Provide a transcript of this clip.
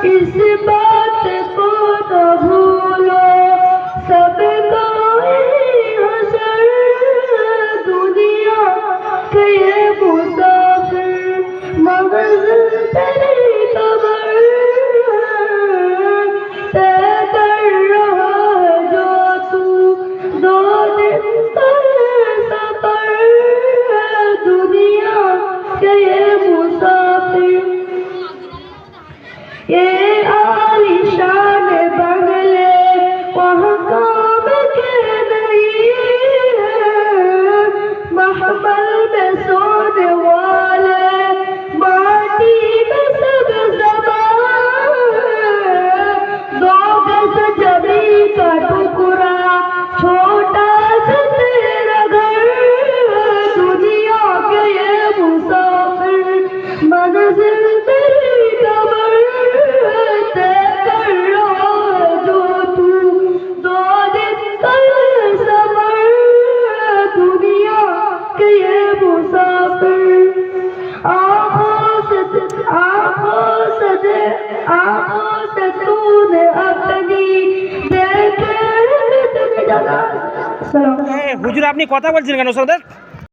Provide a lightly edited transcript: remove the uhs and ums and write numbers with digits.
इस बात को न भूलो सबका हशर दुनिया के ये मुसाफिर मंजिल तेरी कब्र तय कर रहा है जो तू दो दिन का सफर दुनिया के ये मुसाफिर ये आलिशान बंगले वहाँ काम के नहीं है महफल में सोने वाले माटी में सब ज़बान दो गज जमीन का टुकड़ा छोटा सा तेरा घर दुनिया के ये मुसाफिर मंजिल तेरी कब्र आँखों से तूने अपनी देखे হুজুর আপনি কথা বলছেন কেন ওর সাথে?